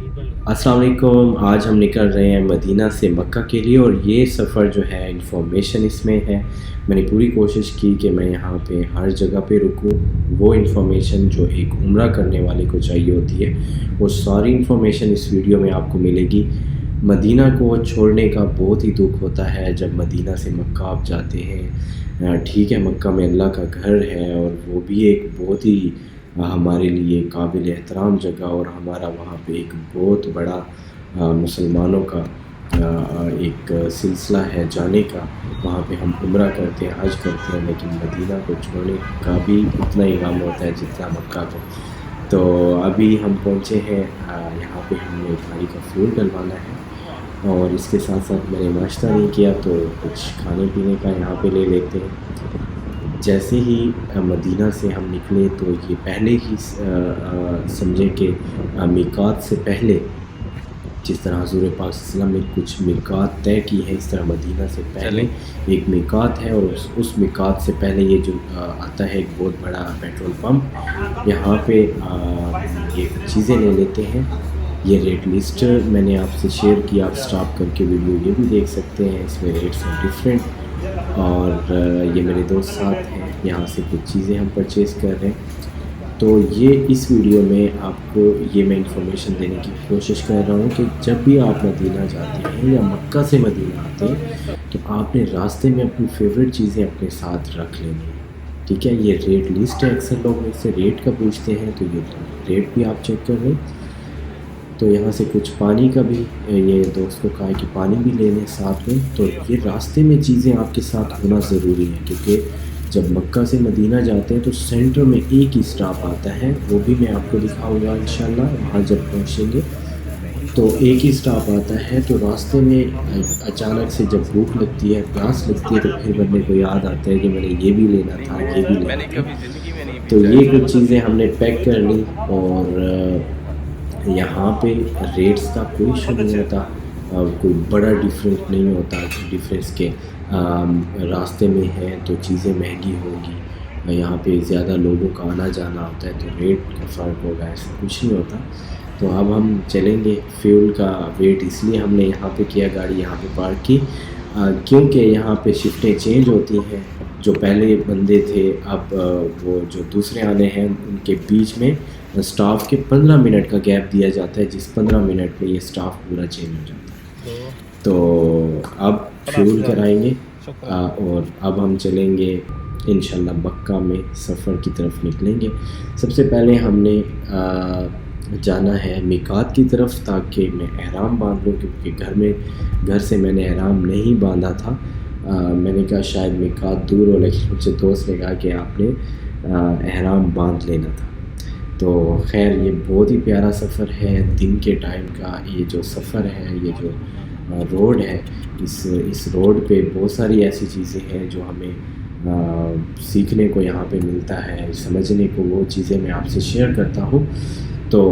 السلام علیکم. آج ہم نکل رہے ہیں مدینہ سے مکہ کے لیے، اور یہ سفر جو ہے انفارمیشن اس میں ہے. میں نے پوری کوشش کی کہ میں یہاں پہ ہر جگہ پہ رکوں. وہ انفارمیشن جو ایک عمرہ کرنے والے کو چاہیے ہوتی ہے، وہ ساری انفارمیشن اس ویڈیو میں آپ کو ملے گی. مدینہ کو چھوڑنے کا بہت ہی دکھ ہوتا ہے جب مدینہ سے مکہ آپ جاتے ہیں. ٹھیک ہے، مکہ میں اللہ کا گھر ہے، اور وہ بھی ایک بہت ہی ہمارے لیے قابل احترام جگہ، اور ہمارا وہاں پہ ایک بہت بڑا مسلمانوں کا ایک سلسلہ ہے جانے کا. وہاں پہ ہم عمرہ کرتے ہیں، حج کرتے ہیں، لیکن مدینہ کو چھوڑنے کا بھی اتنا ہی غم ہوتا ہے جتنا مکہ کو. تو ابھی ہم پہنچے ہیں یہاں پہ. ہم نے گاڑی کا فیول ڈلوانا ہے، اور اس کے ساتھ ساتھ میں نے ناشتہ نہیں کیا، تو کچھ کھانے پینے کا یہاں پہ لے لیتے ہیں. جیسے ہی مدینہ سے ہم نکلے تو یہ پہلے ہی سمجھے کہ میقات سے پہلے، جس طرح حضور پاک صلی اللہ علیہ وسلم نے کچھ میقات طے کی ہے، اس طرح مدینہ سے پہلے ایک میقات ہے، اور اس میقات سے پہلے یہ جو آتا ہے ایک بہت بڑا پیٹرول پمپ. یہاں پہ یہ چیزیں لے لیتے ہیں. یہ ریٹ لسٹ میں نے آپ سے شیئر کیا، آپ سٹاپ کر کے ویڈیو یہ بھی دیکھ سکتے ہیں. اس میں ریٹس ہیں ڈفرینٹ. اور یہ میرے دوست ساتھ ہیں، یہاں سے کچھ چیزیں ہم پرچیز کر رہے ہیں. تو یہ اس ویڈیو میں آپ کو یہ میں انفارمیشن دینے کی کوشش کر رہا ہوں کہ جب بھی آپ مدینہ جاتے ہیں یا مکہ سے مدینہ آتے ہیں، تو آپ نے راستے میں اپنی فیوریٹ چیزیں اپنے ساتھ رکھ لینی ہیں. ٹھیک ہے، یہ ریٹ لسٹ ہے. اکثر لوگ مجھ سے ریٹ کا پوچھتے ہیں، تو یہ ریٹ بھی آپ چیک کر لیں. تو یہاں سے کچھ پانی کا بھی یہ دوست کو کہا کہ پانی بھی لے لیں ساتھ میں. تو یہ راستے میں چیزیں آپ کے ساتھ ہونا ضروری ہے، کیونکہ جب مکہ سے مدینہ جاتے ہیں تو سینٹر میں ایک ہی اسٹاپ آتا ہے. وہ بھی میں آپ کو دکھاؤں گا انشاءاللہ وہاں جب پہنچیں گے. تو ایک ہی اسٹاپ آتا ہے. تو راستے میں اچانک سے جب بھوک لگتی ہے، پیاس لگتی ہے، تو پھر بندے کو یاد آتا ہے کہ میں نے یہ بھی لینا تھا، یہ بھی لینا تھا. تو یہ کچھ چیزیں ہم نے پیک کر لی. اور یہاں پہ ریٹس کا کوئی ایشو نہیں ہوتا، کوئی بڑا ڈیفرنس نہیں ہوتا. ڈیفرنس کے راستے میں ہے تو چیزیں مہنگی ہوگی، یہاں پہ زیادہ لوگوں کا آنا جانا ہوتا ہے تو ریٹ کا فرق ہوگا، ایسا کچھ نہیں ہوتا. تو اب ہم چلیں گے. فیول کا ویٹ اس لیے ہم نے یہاں پہ کیا، گاڑی یہاں پہ پارک کی، کیونکہ یہاں پہ شفٹیں چینج ہوتی ہیں. جو پہلے بندے تھے، اب وہ جو دوسرے آنے ہیں، ان کے بیچ میں سٹاف کے 15 منٹ کا گیپ دیا جاتا ہے، جس 15 منٹ میں یہ سٹاف پورا چینج ہو جاتا ہے. تو اب فیول کرائیں گے، اور اب ہم چلیں گے انشاءاللہ مکہ میں سفر کی طرف نکلیں گے. سب سے پہلے ہم نے جانا ہے میقات کی طرف، تاکہ میں احرام باندھ لوں، کیونکہ گھر سے میں نے احرام نہیں باندھا تھا. میں نے کہا شاید میقات دور ہو، لیکن مجھے دوست نے کہا کہ آپ نے احرام باندھ لینا تھا. تو خیر یہ بہت ہی پیارا سفر ہے. دن کے ٹائم کا یہ جو سفر ہے، یہ جو روڈ ہے، اس روڈ پہ بہت ساری ایسی چیزیں ہیں جو ہمیں سیکھنے کو یہاں پہ ملتا ہے، سمجھنے کو. وہ چیزیں میں آپ سے شیئر کرتا ہوں. تو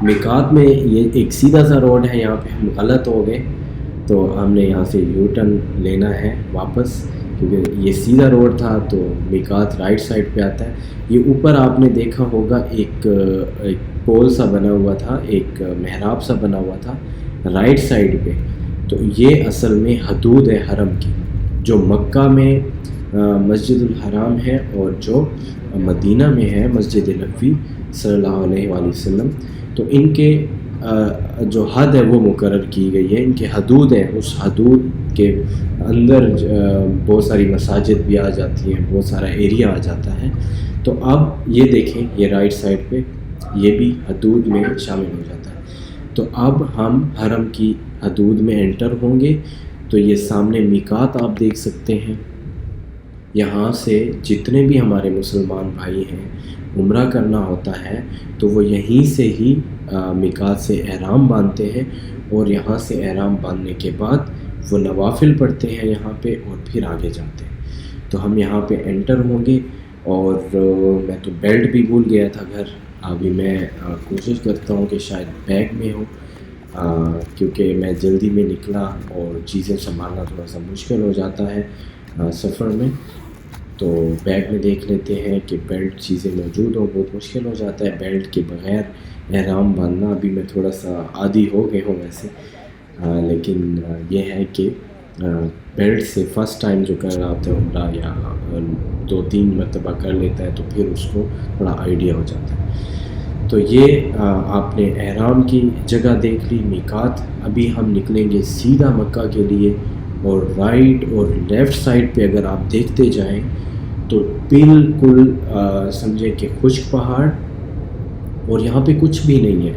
میقات میں یہ ایک سیدھا سا روڈ ہے، یہاں پہ ہم غلط ہو گئے، تو ہم نے یہاں سے یو ٹرن لینا ہے واپس، کیونکہ یہ سیدھا روڈ تھا. تو میقات رائٹ سائڈ پہ آتا ہے. یہ اوپر آپ نے دیکھا ہوگا ایک پول سا بنا ہوا تھا، ایک محراب سا بنا ہوا تھا رائٹ سائڈ پہ. تو یہ اصل میں حدود ہے حرم کی، جو مکہ میں مسجد الحرام ہے، اور جو مدینہ میں ہے مسجد نبوی صلی اللہ علیہ وآلہ وسلم. تو ان کے جو حد ہے وہ مقرر کی گئی ہے، ان کے حدود ہیں. اس حدود کے اندر بہت ساری مساجد بھی آ جاتی ہیں، بہت سارا ایریا آ جاتا ہے. تو اب یہ دیکھیں، یہ رائٹ سائڈ پہ یہ بھی حدود میں شامل ہو جاتا ہے. تو اب ہم حرم کی حدود میں انٹر ہوں گے. تو یہ سامنے میقات آپ دیکھ سکتے ہیں. یہاں سے جتنے بھی ہمارے مسلمان بھائی ہیں، عمرہ کرنا ہوتا ہے تو وہ یہیں سے ہی میقات سے احرام باندھتے ہیں، اور یہاں سے احرام باندھنے کے بعد وہ نوافل پڑھتے ہیں یہاں پہ، اور پھر آگے جاتے ہیں. تو ہم یہاں پہ انٹر ہوں گے. اور میں تو بیلٹ بھی بھول گیا تھا گھر. ابھی میں کوشش کرتا ہوں کہ شاید بیگ میں ہو، کیونکہ میں جلدی میں نکلا اور چیزیں سنبھالنا تھوڑا سا مشکل ہو جاتا ہے سفر میں. تو بیگ میں دیکھ لیتے ہیں کہ بیلٹ چیزیں موجود ہوں. بہت مشکل ہو جاتا ہے بیلٹ کے بغیر احرام باندھنا. ابھی میں تھوڑا سا عادی ہو گئے ہوں ویسے، لیکن یہ ہے کہ بیلٹ سے فرسٹ ٹائم جو کر رہا ہوتا ہے عمرہ یا 2-3 مرتبہ کر لیتا ہے تو پھر اس کو بڑا آئیڈیا ہو جاتا ہے. تو یہ آپ نے احرام کی جگہ دیکھ لی، میقات. ابھی ہم نکلیں گے سیدھا مکہ کے لیے، اور رائٹ اور لیفٹ سائڈ پہ اگر آپ دیکھتے جائیں تو بالکل سمجھیں کہ خشک پہاڑ، اور یہاں پہ کچھ بھی نہیں ہے.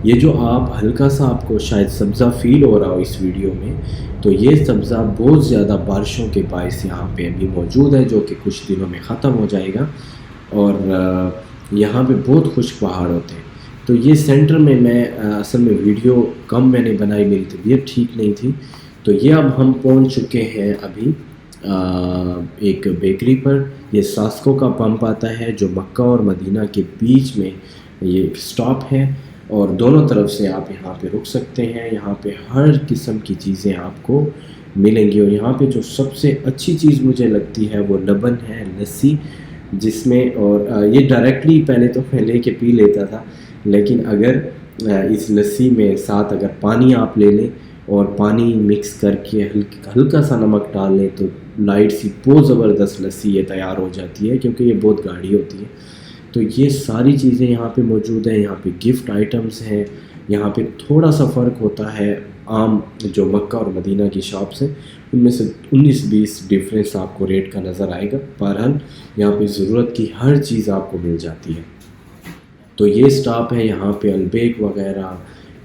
یہ جو آپ ہلکا سا آپ کو شاید سبزہ فیل ہو رہا ہو اس ویڈیو میں، تو یہ سبزہ بہت زیادہ بارشوں کے باعث یہاں پہ ابھی موجود ہے، جو کہ کچھ دنوں میں ختم ہو جائے گا. اور یہاں پہ بہت خشک پہاڑ ہوتے ہیں. تو یہ سینٹر میں اصل میں ویڈیو کم میں نے بنائی، میری طبیعت ٹھیک نہیں تھی. تو یہ اب ہم پہنچ چکے ہیں ابھی ایک بیکری پر. یہ ساسکو کا پمپ آتا ہے جو مکہ اور مدینہ کے بیچ میں یہ ایک سٹاپ ہے، اور دونوں طرف سے آپ یہاں پہ رک سکتے ہیں. یہاں پہ ہر قسم کی چیزیں آپ کو ملیں گی. اور یہاں پہ جو سب سے اچھی چیز مجھے لگتی ہے وہ لبن ہے، لسی، جس میں، اور یہ ڈائریکٹلی پہلے تو میں لے کے پی لیتا تھا، لیکن اگر اس لسی میں ساتھ اگر پانی آپ لے لیں اور پانی مکس کر کے ہلکا سا نمک ڈال لیں تو لائٹ سی بہت زبردست لسی یہ تیار ہو جاتی ہے، کیونکہ یہ بہت گاڑھی ہوتی ہے. تو یہ ساری چیزیں یہاں پہ موجود ہیں. یہاں پہ گفٹ آئٹمز ہیں. یہاں پہ تھوڑا سا فرق ہوتا ہے عام جو مکہ اور مدینہ کی شاپس ہیں ان میں سے 19-20 ڈفرینس آپ کو ریٹ کا نظر آئے گا. بہرحال یہاں پہ ضرورت کی ہر چیز آپ کو مل جاتی ہے. تو یہ سٹاپ ہے. یہاں پہ البیک وغیرہ،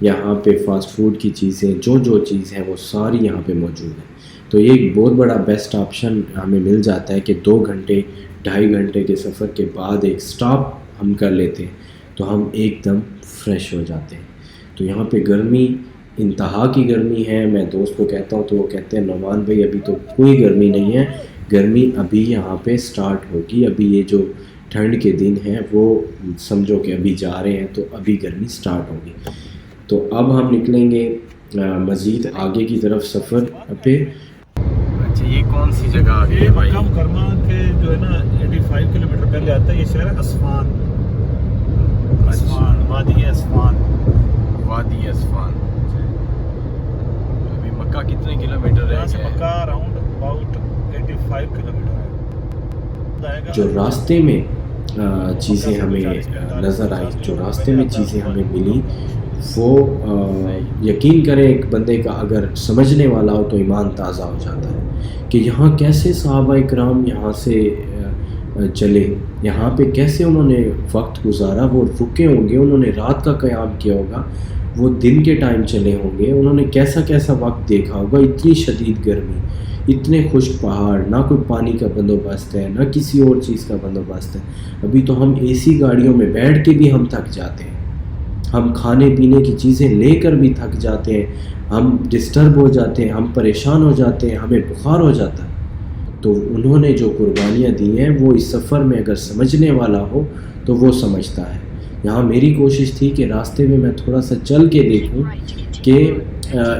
یہاں پہ فاسٹ فوڈ کی چیزیں، جو چیز ہیں وہ ساری یہاں پہ موجود ہیں. تو یہ ایک بہت بڑا بیسٹ آپشن ہمیں مل جاتا ہے کہ 2 گھنٹے 2.5 گھنٹے کے سفر کے بعد ایک سٹاپ ہم کر لیتے ہیں تو ہم ایک دم فریش ہو جاتے ہیں. تو یہاں پہ گرمی انتہا کی گرمی ہے. میں دوست کو کہتا ہوں تو وہ کہتے ہیں نعمان بھائی ابھی تو کوئی گرمی نہیں ہے، گرمی ابھی یہاں پہ سٹارٹ ہوگی. ابھی یہ جو ٹھنڈ کے دن ہیں وہ سمجھو کہ ابھی جا رہے ہیں، تو ابھی گرمی سٹارٹ ہوگی. تو اب ہم نکلیں گے مزید آگے کی طرف سفر پہ. اچھا یہ کون سی جگہ آ گئی ہے بھائی؟ مکہ مکرمہ کے جو ہے نا 85 کلومیٹر پہلے آتا ہے یہ شہر اسفان. وادی اسفان. وادی اسفان. ابھی مکہ کتنے کلومیٹر رہ یہاں سے گیا ہے؟ مکہ اراؤنڈ اباؤٹ 85 کلومیٹر ہے. جو راستے میں چیزیں ہمیں نظر آئی، جو راستے میں چیزیں ہمیں ملی، وہ یقین کریں ایک بندے کا اگر سمجھنے والا ہو تو ایمان تازہ ہو جاتا ہے کہ یہاں کیسے صحابہ اکرام یہاں سے چلے، یہاں پہ کیسے انہوں نے وقت گزارا. وہ رکے ہوں گے، انہوں نے رات کا قیام کیا ہوگا، وہ دن کے ٹائم چلے ہوں گے، انہوں نے کیسا وقت دیکھا ہوگا. اتنی شدید گرمی، اتنے خشک پہاڑ، نہ کوئی پانی کا بندوبست ہے نہ کسی اور چیز کا بندوبست ہے. ابھی تو ہم اے سی گاڑیوں میں بیٹھ کے بھی ہم تھک جاتے ہیں، ہم کھانے پینے کی چیزیں لے کر بھی تھک جاتے ہیں، ہم ڈسٹرب ہو جاتے ہیں، ہم پریشان ہو جاتے ہیں، ہمیں بخار ہو جاتا ہے. تو انہوں نے جو قربانیاں دی ہیں وہ اس سفر میں اگر سمجھنے والا ہو تو وہ سمجھتا ہے. یہاں میری کوشش تھی کہ راستے میں میں تھوڑا سا چل کے دیکھوں کہ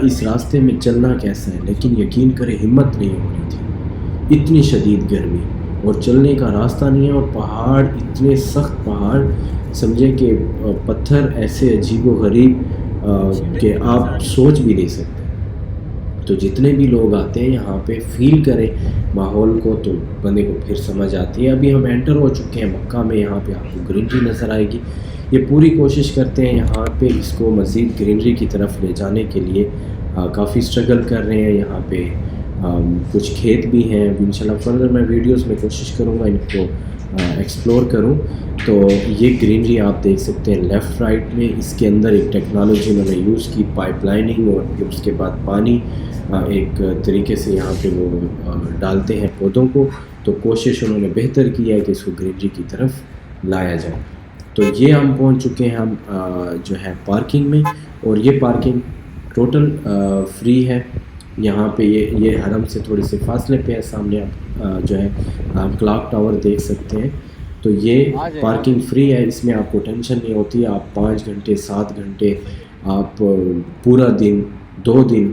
اس راستے میں چلنا کیسا ہے، لیکن یقین کرے ہمت نہیں ہو رہی تھی. اتنی شدید گرمی اور چلنے کا راستہ نہیں ہے، اور پہاڑ اتنے سخت پہاڑ، سمجھے کہ پتھر ایسے عجیب و غریب کہ آپ سوچ بھی نہیں سکتے. تو جتنے بھی لوگ آتے ہیں یہاں پہ فیل کریں ماحول کو تو بندے کو پھر سمجھ آتی ہے. ابھی ہم انٹر ہو چکے ہیں مکہ میں. یہاں پہ آپ کو گرینری نظر آئے گی. یہ پوری کوشش کرتے ہیں یہاں پہ اس کو مزید گرینری کی طرف لے جانے کے لیے، کافی سٹرگل کر رہے ہیں. یہاں پہ کچھ کھیت بھی ہیں. انشاءاللہ فردر میں ویڈیوز میں کوشش کروں گا ان کو ایکسپلور کروں. تو یہ گرینری آپ دیکھ سکتے ہیں لیفٹ رائٹ میں. اس کے اندر ایک ٹیکنالوجی انہوں نے یوز کی، پائپ لائننگ، اور پھر اس کے بعد پانی ایک طریقے سے یہاں پہ وہ ڈالتے ہیں پودوں کو. تو کوشش انہوں نے بہتر کی ہے کہ اس کو گرینری کی طرف لایا جائے. تو یہ ہم پہنچ چکے ہیں ہم جو ہے پارکنگ میں، اور یہ پارکنگ ٹوٹل فری ہے. یہاں پہ یہ حرم سے تھوڑے سے فاصلے پہ ہے. سامنے آپ جو ہے کلاک ٹاور دیکھ سکتے ہیں. تو یہ پارکنگ فری ہے، اس میں آپ کو ٹینشن نہیں ہوتی. آپ 5 گھنٹے 7 گھنٹے، آپ پورا دن 2 دن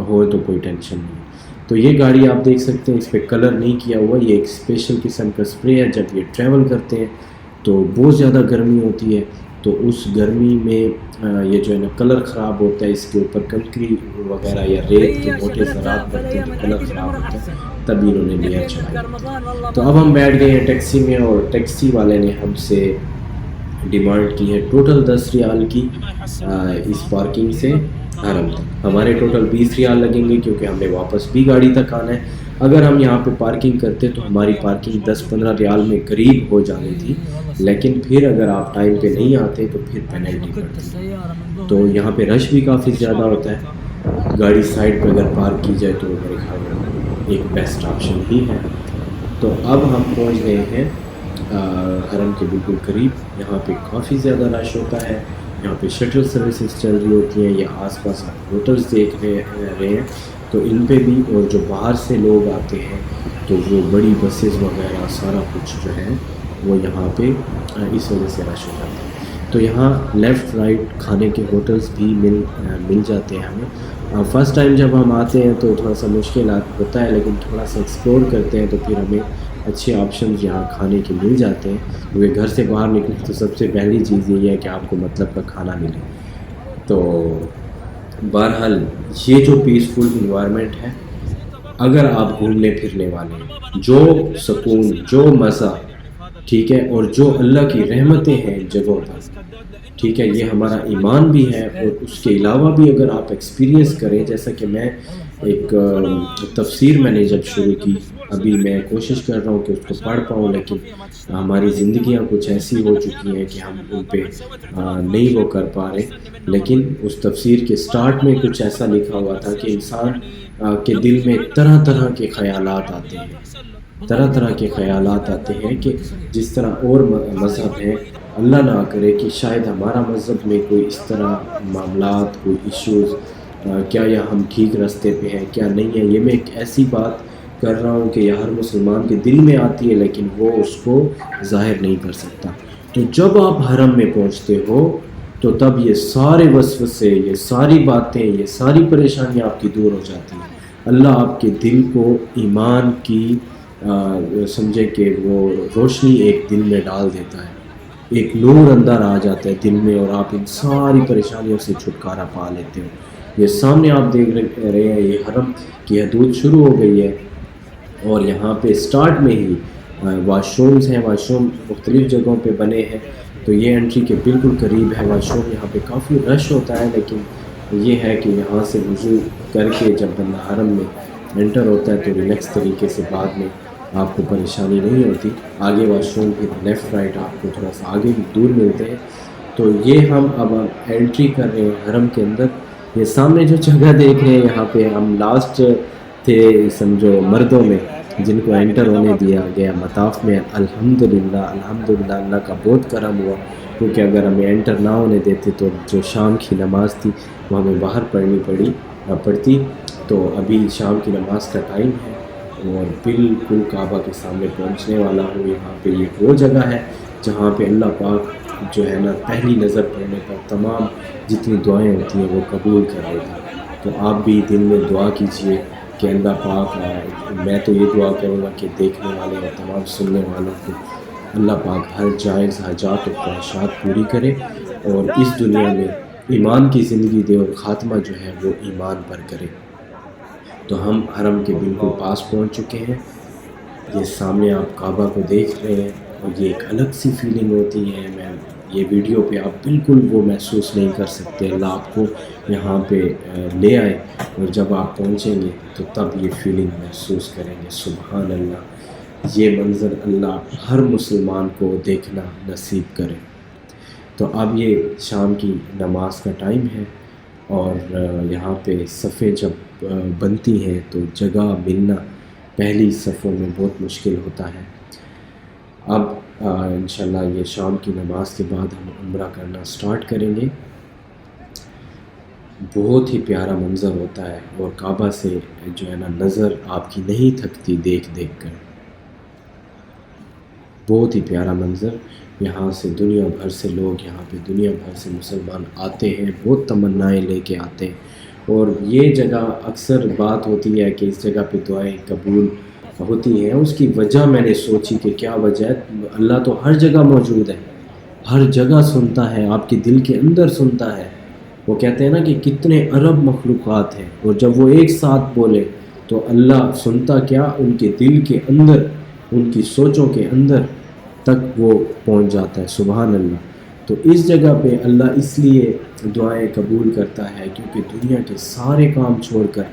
ہو تو کوئی ٹینشن نہیں. تو یہ گاڑی آپ دیکھ سکتے ہیں اس پہ کلر نہیں کیا ہوا، یہ ایک اسپیشل قسم کا اسپرے ہے. جب یہ ٹریول کرتے ہیں تو بہت زیادہ گرمی ہوتی ہے، تو اس گرمی میں یہ جو ہے نا کلر خراب ہوتا ہے، اس کے اوپر کنکری وغیرہ یا ریت کے موٹے ذرات پڑتے ہیں تو کلر خراب ہوتا ہے، تبھی انہوں نے لیئر چڑھائی. تو اب ہم بیٹھ گئے ہیں ٹیکسی میں، اور ٹیکسی والے نے ہم سے ڈیمانڈ کی ہے ٹوٹل 10 ریال کی اس پارکنگ سے حرم تک. ہمارے ٹوٹل 20 ریال لگیں گے کیونکہ ہم نے واپس بھی گاڑی تک آنا ہے. اگر ہم یہاں پہ پارکنگ کرتے تو ہماری پارکنگ 10-15 ریال میں قریب ہو جانی تھی، لیکن پھر اگر آپ ٹائم پہ نہیں آتے تو پھر پینلٹی پڑتی. تو یہاں پہ رش بھی کافی زیادہ ہوتا ہے، گاڑی سائڈ پہ اگر پارک کی جائے تو میرے خیال میں ایک بیسٹ آپشن ہی ہے. تو اب ہم پہنچ گئے ہیں حرم کے بالکل قریب. یہاں پہ کافی زیادہ رش ہوتا ہے، یہاں پہ شٹل سروسز چل رہی ہوتی ہیں، یا آس پاس آپ ہوٹلس دیکھ رہے ہیں تو ان پہ بھی، اور جو باہر سے لوگ آتے ہیں تو وہ بڑی بسز وغیرہ سارا کچھ جو ہے وہ یہاں پہ اس وجہ سے رش ہو جاتا ہے. تو یہاں لیفٹ رائٹ کھانے کے ہوٹلس بھی مل جاتے ہیں ہمیں. فرسٹ ٹائم جب ہم آتے ہیں تو تھوڑا سا مشکلات ہوتا ہے، لیکن تھوڑا سا ایکسپلور کرتے ہیں تو پھر ہمیں اچھے آپشنز یہاں کھانے کے مل جاتے ہیں. کیونکہ گھر سے باہر نکلے تو سب سے پہلی چیز یہ ہے کہ آپ کو مطلب کا کھانا ملے. تو بہرحال یہ جو پیسفل انوائرمنٹ ہے، اگر آپ گھومنے پھرنے والے ہیں، جو سکون، جو مزہ، ٹھیک ہے، اور جو اللہ کی رحمتیں ہیں ان جگہوں پر، ٹھیک ہے، یہ ہمارا ایمان بھی ہے. اور اس کے علاوہ بھی اگر آپ ایکسپیرینس کریں، جیسا کہ میں ایک تفسیر میں نے جب شروع کی، ابھی میں کوشش کر رہا ہوں کہ اس کو پڑھ پاؤں، لیکن ہماری زندگیاں کچھ ایسی ہو چکی ہیں کہ ہم ان پہ نہیں وہ کر پا رہے. لیکن اس تفسیر کے سٹارٹ میں کچھ ایسا لکھا ہوا تھا کہ انسان کے دل میں طرح طرح کے خیالات آتے ہیں، طرح طرح کے خیالات آتے ہیں کہ جس طرح اور مذہب ہیں، اللہ نہ کرے کہ شاید ہمارا مذہب میں کوئی اس طرح معاملات، کوئی ایشوز، کیا یا ہم ٹھیک راستے پہ ہیں کیا نہیں ہے. یہ میں ایک ایسی بات کر رہا ہوں کہ یہ ہر مسلمان کے دل میں آتی ہے، لیکن وہ اس کو ظاہر نہیں کر سکتا. تو جب آپ حرم میں پہنچتے ہو تو تب یہ سارے وسوسے، یہ ساری باتیں، یہ ساری پریشانیاں آپ کی دور ہو جاتی ہیں. اللہ آپ کے دل کو ایمان کی سمجھے کہ وہ روشنی ایک دل میں ڈال دیتا ہے، ایک نور اندر آ جاتا ہے دل میں، اور آپ ان ساری پریشانیوں سے چھٹکارا پا لیتے ہو. یہ سامنے آپ دیکھ رہے ہیں، یہ حرم کی حدود شروع ہو گئی ہے، اور یہاں پہ سٹارٹ میں ہی واش رومز ہیں. واش روم مختلف جگہوں پہ بنے ہیں، تو یہ انٹری کے بالکل قریب ہے واش روم. یہاں پہ کافی رش ہوتا ہے، لیکن یہ ہے کہ یہاں سے وضو کر کے جب بندہ حرم میں انٹر ہوتا ہے تو ریلیکس طریقے سے بعد میں آپ کو پریشانی نہیں ہوتی. آگے واش روم پھر لیفٹ رائٹ آپ کو تھوڑا سا آگے دور ملتے ہیں. تو یہ ہم اب انٹری کر رہے ہیں حرم کے اندر. یہ سامنے جو جگہ دیکھ رہے ہیں، یہاں پہ ہم لاسٹ تھے سمجھو مردوں میں جن کو انٹر ہونے دیا گیا مطاف میں. الحمدللہ الحمدللہ اللہ کا بہت کرم ہوا، کیونکہ اگر ہمیں انٹر نہ ہونے دیتے تو جو شام کی نماز تھی وہ ہمیں باہر پڑتی. تو ابھی شام کی نماز کا ٹائم ہے اور بالکل کعبہ کے سامنے پہنچنے والا ہوں. یہاں پہ یہ وہ جگہ ہے جہاں پہ اللہ پاک جو ہے نا پہلی نظر پڑنے پر تمام جتنی دعائیں ہوتی ہیں وہ قبول کر لیتا ہے. تو آپ بھی دل میں دعا کیجئے کہ اللہ پاک، میں تو یہ دعا کروں گا کہ دیکھنے والے اور تمام سننے والوں کو اللہ پاک ہر جائز حاجات و خواہشات پوری کرے، اور اس دنیا میں ایمان کی زندگی دے، اور خاتمہ جو ہے وہ ایمان پر کرے. تو ہم حرم کے بالکل پاس پہنچ چکے ہیں. یہ سامنے آپ کعبہ کو دیکھ رہے ہیں، اور یہ ایک الگ سی فیلنگ ہوتی ہے. میں یہ ویڈیو پہ آپ بالکل وہ محسوس نہیں کر سکتے. اللہ آپ کو یہاں پہ لے آئے، اور جب آپ پہنچیں گے تو تب یہ فیلنگ محسوس کریں گے. سبحان اللہ، یہ منظر اللہ ہر مسلمان کو دیکھنا نصیب کرے. تو اب یہ شام کی نماز کا ٹائم ہے، اور یہاں پہ صفیں جب بنتی ہیں تو جگہ ملنا پہلی صفوں میں بہت مشکل ہوتا ہے. اب انشاءاللہ یہ شام کی نماز کے بعد ہم عمرہ کرنا سٹارٹ کریں گے. بہت ہی پیارا منظر ہوتا ہے، اور کعبہ سے جو ہے نا نظر آپ کی نہیں تھکتی دیکھ کر. بہت ہی پیارا منظر. یہاں سے دنیا بھر سے لوگ، یہاں پہ دنیا بھر سے مسلمان آتے ہیں، بہت تمنائیں لے کے آتے ہیں، اور یہ جگہ اکثر بات ہوتی ہے کہ اس جگہ پہ دعائیں قبول ہوتی ہیں، اس کی وجہ میں نے سوچی کہ کیا وجہ ہے۔ اللہ تو ہر جگہ موجود ہے، ہر جگہ سنتا ہے، آپ کے دل کے اندر سنتا ہے۔ وہ کہتے ہیں نا کہ کتنے ارب مخلوقات ہیں، اور جب وہ ایک ساتھ بولے تو اللہ سنتا کیا، ان کے دل کے اندر، ان کی سوچوں کے اندر تک وہ پہنچ جاتا ہے۔ سبحان اللہ۔ تو اس جگہ پہ اللہ اس لیے دعائیں قبول کرتا ہے کیونکہ دنیا کے سارے کام چھوڑ کر،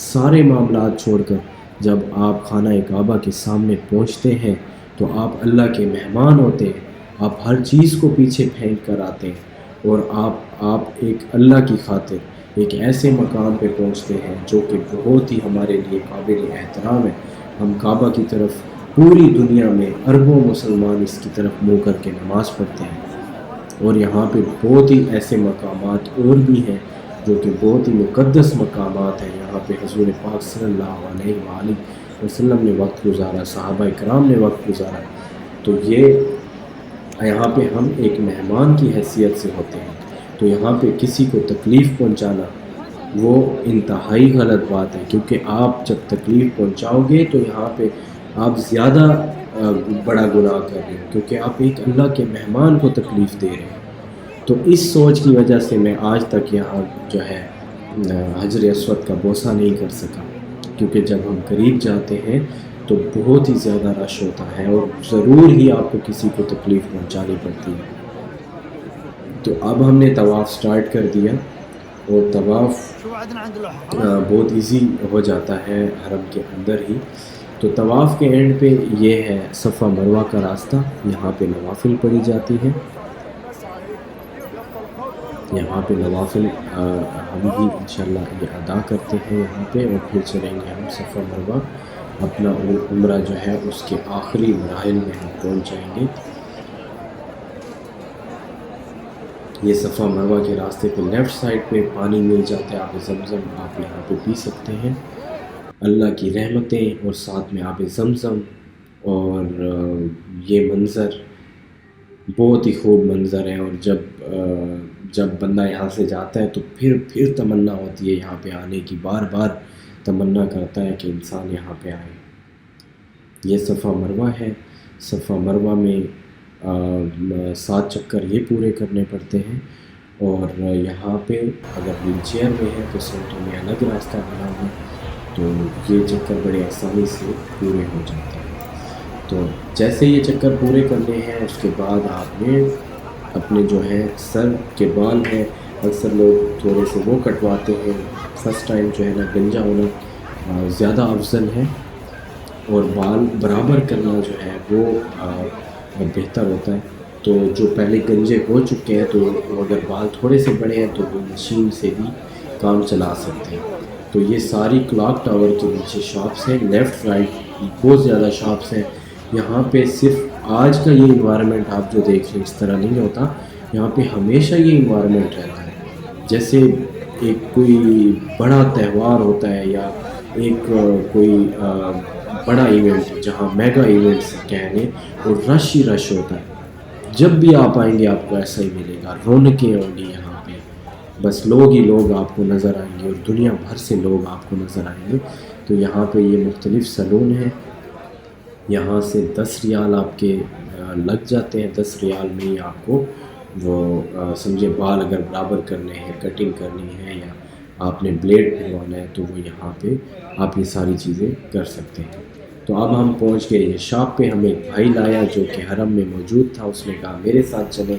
سارے معاملات چھوڑ کر جب آپ خانہ کعبہ کے سامنے پہنچتے ہیں تو آپ اللہ کے مہمان ہوتے ہیں، آپ ہر چیز کو پیچھے پھینک کر آتے ہیں، اور آپ ایک اللہ کی خاطر ایک ایسے مقام پہ پہنچتے ہیں جو کہ بہت ہی ہمارے لیے قابل احترام ہے۔ ہم کعبہ کی طرف پوری دنیا میں اربوں مسلمان اس کی طرف منہ کر کے نماز پڑھتے ہیں، اور یہاں پہ بہت ہی ایسے مقامات اور بھی ہیں جو کہ بہت ہی مقدس مقامات ہیں۔ یہاں پہ حضور پاک صلی اللہ علیہ وآلہ وسلم نے وقت گزارا، صحابہ کرام نے وقت گزارا، تو یہاں پہ ہم ایک مہمان کی حیثیت سے ہوتے ہیں، تو یہاں پہ کسی کو تکلیف پہنچانا وہ انتہائی غلط بات ہے، کیونکہ آپ جب تکلیف پہنچاؤ گے تو یہاں پہ آپ زیادہ بڑا گناہ کر رہے ہیں، کیونکہ آپ ایک اللہ کے مہمان کو تکلیف دے رہے ہیں۔ تو اس سوچ کی وجہ سے میں آج تک یہاں جو ہے حجر اسود کا بوسہ نہیں کر سکا، کیونکہ جب ہم قریب جاتے ہیں تو بہت ہی زیادہ رش ہوتا ہے اور ضرور ہی آپ کو کسی کو تکلیف پہنچانی پڑتی ہے۔ تو اب ہم نے طواف سٹارٹ کر دیا، اور طواف بہت ایزی ہو جاتا ہے حرم کے اندر ہی۔ تو طواف کے اینڈ پہ یہ ہے صفا مروہ کا راستہ، یہاں پہ نوافل پڑھی جاتی ہے، یہاں پہ نوافل ہم بھی انشاءاللہ یہ ادا کرتے ہیں یہاں پہ، اور پھر چلیں گے ہم صفا مروہ، اپنا عمرہ جو ہے اس کے آخری مراحل میں ہم پہنچ جائیں گے۔ یہ صفا مروہ کے راستے پہ لیفٹ سائڈ پہ پانی مل جاتا ہے، آب زمزم، آپ یہاں پہ پی سکتے ہیں۔ اللہ کی رحمتیں اور ساتھ میں آب زمزم، اور یہ منظر بہت ہی خوب منظر ہے، اور جب بندہ یہاں سے جاتا ہے تو پھر تمنا ہوتی ہے یہاں پہ آنے کی، بار بار تمنا کرتا ہے کہ انسان یہاں پہ آئے۔ یہ صفا مروہ ہے۔ صفا مروہ میں 7 چکر یہ پورے کرنے پڑتے ہیں، اور یہاں پہ اگر ویل چیئر میں ہے تو سینٹر میں الگ راستہ بنا ہے، تو یہ چکر بڑے آسانی سے پورے ہو جاتے ہیں۔ تو جیسے یہ چکر پورے کرنے ہیں اس کے بعد آپ نے اپنے جو ہے سر کے بال ہیں، اکثر لوگ تھوڑے سے وہ کٹواتے ہیں، فرسٹ ٹائم جو ہے نا گنجا ہونا زیادہ افضل ہے، اور بال برابر کرنا جو ہے وہ بہتر ہوتا ہے۔ تو جو پہلے گنجے ہو چکے ہیں تو اگر بال تھوڑے سے بڑے ہیں تو وہ مشین سے بھی کام چلا سکتے ہیں۔ تو یہ ساری کلاک ٹاور کے نیچے شاپس ہیں، لیفٹ رائٹ بہت زیادہ شاپس ہیں۔ یہاں پہ صرف آج کا یہ انوائرمنٹ آپ جو دیکھ رہے ہیں اس طرح نہیں ہوتا، یہاں پہ ہمیشہ یہ انوائرمنٹ رہتا ہے۔ جیسے ایک کوئی بڑا تہوار ہوتا ہے یا ایک کوئی بڑا ایونٹ جہاں میگا ایونٹس کہہ لیں، اور رش ہی رش ہوتا ہے، جب بھی آپ آئیں گے آپ کو ایسا ہی ملے گا، رونقیں ہوں گی یہاں پہ، بس لوگ ہی لوگ آپ کو نظر آئیں گے، اور دنیا بھر سے لوگ آپ کو نظر آئیں گے۔ تو یہاں پہ یہ مختلف سلون ہیں، یہاں سے 10 ریال آپ کے لگ جاتے ہیں، 10 ریال میں ہی آپ کو وہ سمجھے بال اگر برابر کرنے ہیں، کٹنگ کرنی ہے، یا آپ نے بلیڈ پھروانا ہے تو وہ یہاں پہ آپ یہ ساری چیزیں کر سکتے ہیں۔ تو اب ہم پہنچ گئے یہ شاپ پہ، ہمیں ایک بھائی لایا جو کہ حرم میں موجود تھا، اس نے کہا میرے ساتھ چلیں،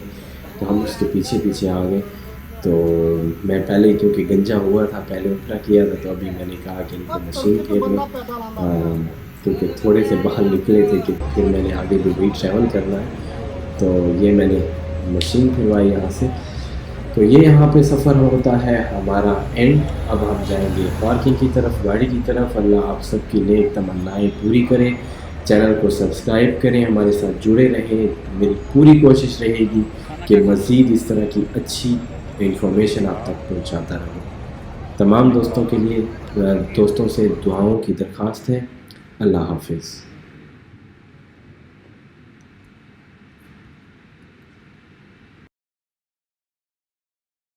تو ہم اس کے پیچھے پیچھے آ گئے۔ تو میں پہلے کیونکہ گنجا ہوا تھا، پہلے عمرہ کیا تھا، تو ابھی میں نے کہا کہ ان کو مشین پھیر لوں، کیونکہ تھوڑے سے باہر نکلے تھے کہ پھر میں نے آگے بھی ٹریول کرنا ہے، تو یہ میں نے مشین پھروائی یہاں سے۔ تو یہ یہاں پہ سفر ہوتا ہے ہمارا اینڈ۔ اب ہم جائیں گے پارکنگ کی طرف، گاڑی کی طرف۔ اللہ آپ سب کی نیک تمنائیں پوری کرے، چینل کو سبسکرائب کریں، ہمارے ساتھ جڑے رہیں۔ میری پوری کوشش رہے گی کہ مزید اس طرح کی اچھی انفارمیشن آپ تک پہنچاتا رہوں۔ تمام دوستوں کے لیے دوستوں سے دعاؤں کی درخواست ہے۔ اللہ حافظ۔